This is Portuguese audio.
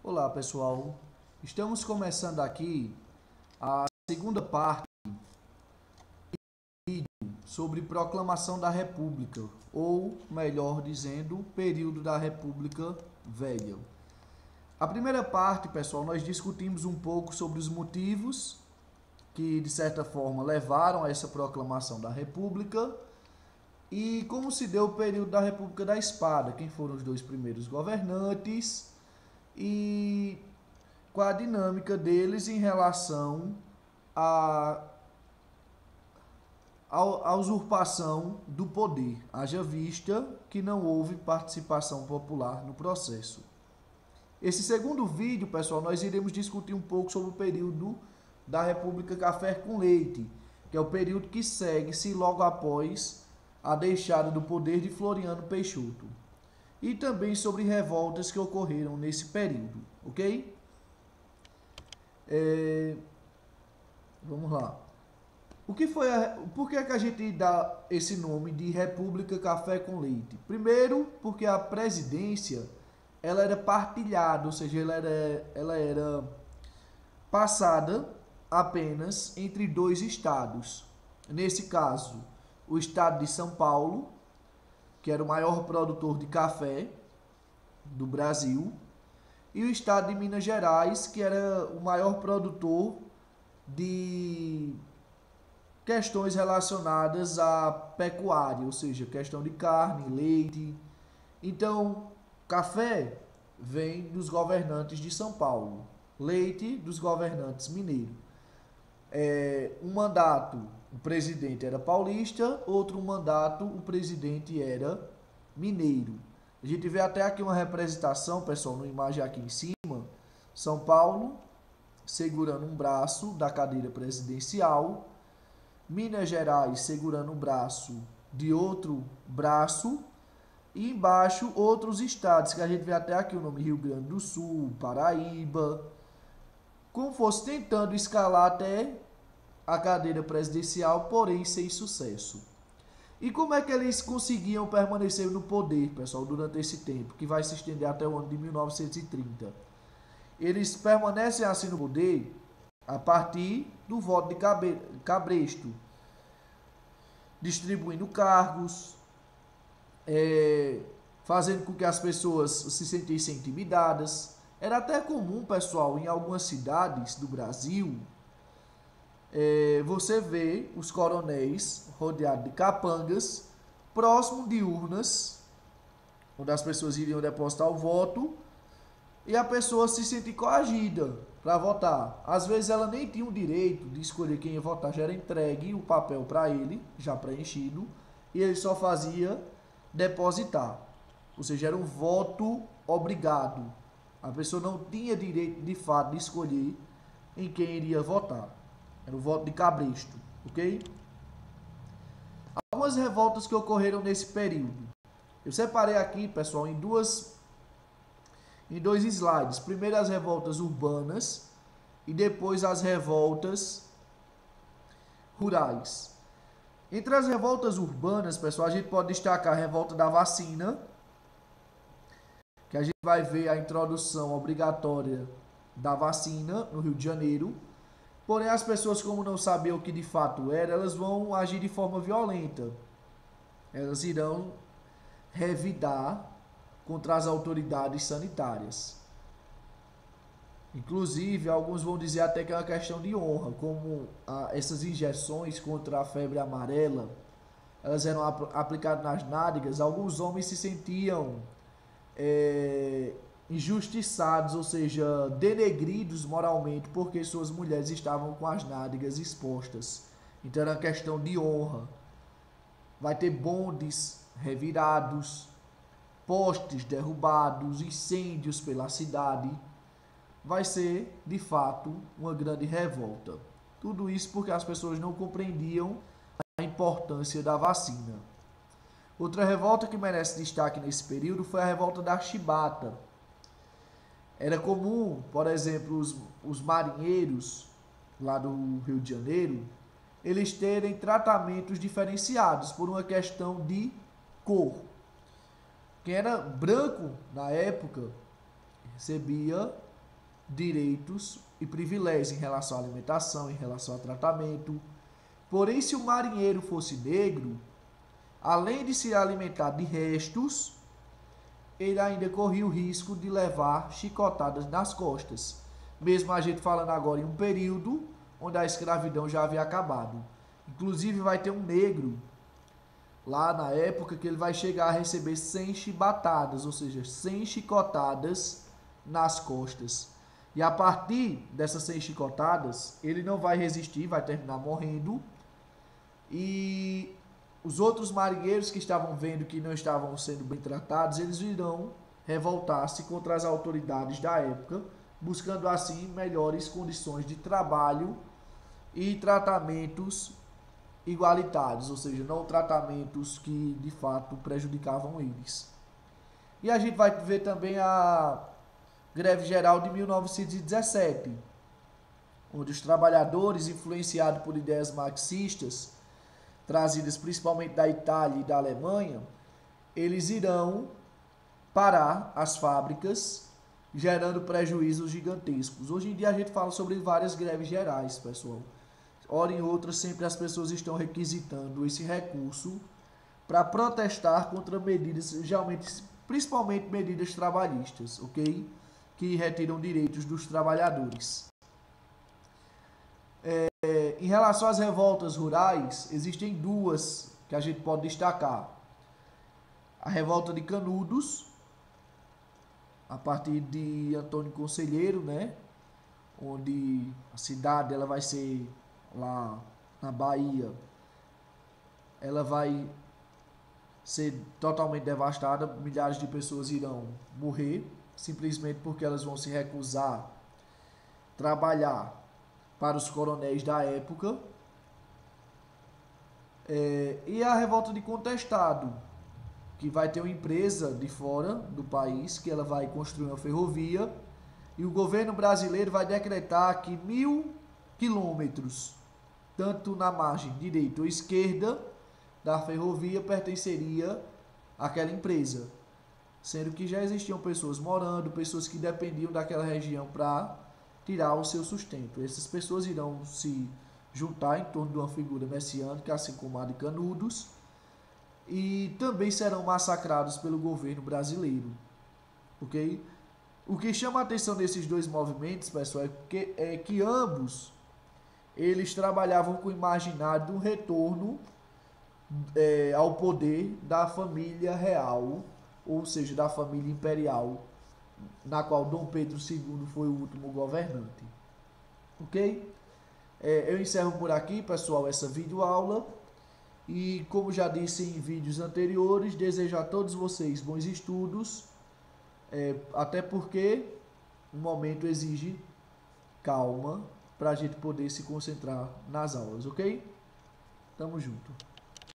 Olá pessoal, estamos começando aqui a segunda parte do vídeo sobre proclamação da República, ou melhor dizendo, período da República Velha. A primeira parte, pessoal, nós discutimos um pouco sobre os motivos que de certa forma levaram a essa proclamação da República e como se deu o período da República da Espada, quem foram os dois primeiros governantes e com a dinâmica deles em relação à usurpação do poder, haja vista que não houve participação popular no processo. Esse segundo vídeo, pessoal, nós iremos discutir um pouco sobre o período da República Café com Leite, que é o período que segue-se logo após a deixada do poder de Floriano Peixoto. E também sobre revoltas que ocorreram nesse período, ok? Vamos lá. Por que a gente dá esse nome de República Café com Leite? Primeiro, porque a presidência ela era partilhada, ou seja, ela era passada apenas entre dois estados. Nesse caso, o estado de São Paulo, que era o maior produtor de café do Brasil, e o estado de Minas Gerais, que era o maior produtor de questões relacionadas à pecuária, ou seja, questão de carne, leite. Então, café vem dos governantes de São Paulo, leite dos governantes mineiros. Um mandato, o presidente era paulista, outro mandato, o presidente era mineiro. A gente vê até aqui uma representação, pessoal, na imagem aqui em cima, São Paulo segurando um braço da cadeira presidencial, Minas Gerais segurando um braço de outro braço, e embaixo outros estados, que a gente vê até aqui o nome Rio Grande do Sul, Paraíba, como fosse tentando escalar até a cadeira presidencial, porém sem sucesso. E como é que eles conseguiam permanecer no poder, pessoal, durante esse tempo, que vai se estender até o ano de 1930? Eles permanecem assim no poder a partir do voto de cabresto, distribuindo cargos, fazendo com que as pessoas se sentissem intimidadas. Era até comum, pessoal, em algumas cidades do Brasil, você vê os coronéis rodeados de capangas, próximo de urnas, onde as pessoas iriam depositar o voto, e a pessoa se sentir coagida para votar. Às vezes ela nem tinha o direito de escolher quem ia votar, já era entregue o papel para ele, já preenchido, e ele só fazia depositar. Ou seja, era um voto obrigado. A pessoa não tinha direito de fato de escolher em quem iria votar. Era o voto de cabresto, ok? Algumas revoltas que ocorreram nesse período. Eu separei aqui, pessoal, em dois slides. Primeiro as revoltas urbanas e depois as revoltas rurais. Entre as revoltas urbanas, pessoal, a gente pode destacar a revolta da vacina, que a gente vai ver a introdução obrigatória da vacina no Rio de Janeiro. Porém, as pessoas, como não sabiam o que de fato era, elas vão agir de forma violenta. Elas irão revidar contra as autoridades sanitárias. Inclusive, alguns vão dizer até que é uma questão de honra, como essas injeções contra a febre amarela, elas eram aplicadas nas nádegas. Alguns homens se sentiam injustiçados, ou seja, denegridos moralmente, porque suas mulheres estavam com as nádegas expostas. Então era uma questão de honra. Vai ter bondes revirados, postes derrubados, incêndios pela cidade. Vai ser, de fato, uma grande revolta. Tudo isso porque as pessoas não compreendiam a importância da vacina. Outra revolta que merece destaque nesse período foi a revolta da Chibata. Era comum, por exemplo, os marinheiros lá do Rio de Janeiro, eles terem tratamentos diferenciados por uma questão de cor. Quem era branco na época recebia direitos e privilégios em relação à alimentação, em relação ao tratamento. Porém, se o marinheiro fosse negro, além de se alimentar de restos, ele ainda corria o risco de levar chicotadas nas costas. Mesmo a gente falando agora em um período onde a escravidão já havia acabado. Inclusive vai ter um negro lá na época que ele vai chegar a receber 100 chibatadas, ou seja, 100 chicotadas nas costas. E a partir dessas 100 chicotadas, ele não vai resistir, vai terminar morrendo. E os outros marinheiros que estavam vendo que não estavam sendo bem tratados, eles irão revoltar-se contra as autoridades da época, buscando assim melhores condições de trabalho e tratamentos igualitários, ou seja, não tratamentos que de fato prejudicavam eles. E a gente vai ver também a greve geral de 1917, onde os trabalhadores, influenciados por ideias marxistas, trazidas principalmente da Itália e da Alemanha, eles irão parar as fábricas, gerando prejuízos gigantescos. Hoje em dia a gente fala sobre várias greves gerais, pessoal. Hora em outra, sempre as pessoas estão requisitando esse recurso para protestar contra medidas, geralmente, principalmente medidas trabalhistas, ok? Que retiram direitos dos trabalhadores. Em relação às revoltas rurais, existem duas que a gente pode destacar. A revolta de Canudos, a partir de Antônio Conselheiro, né? Onde a cidade ela vai ser lá na Bahia, ela vai ser totalmente devastada, milhares de pessoas irão morrer, simplesmente porque elas vão se recusar a trabalhar para os coronéis da época. E a revolta de Contestado, que vai ter uma empresa de fora do país, que ela vai construir uma ferrovia, e o governo brasileiro vai decretar que 1.000 quilômetros, tanto na margem direita ou esquerda da ferrovia, pertenceria àquela empresa, sendo que já existiam pessoas morando, pessoas que dependiam daquela região para tirar o seu sustento. Essas pessoas irão se juntar em torno de uma figura messiânica, assim como a de Canudos, e também serão massacrados pelo governo brasileiro, ok? O que chama a atenção desses dois movimentos, pessoal, é que ambos eles trabalhavam com o imaginário de um retorno ao poder da família real, ou seja, da família imperial, na qual Dom Pedro II foi o último governante. Ok? Eu encerro por aqui, pessoal, essa videoaula. E como já disse em vídeos anteriores, desejo a todos vocês bons estudos, até porque o momento exige calma para a gente poder se concentrar nas aulas, ok? Tamo junto.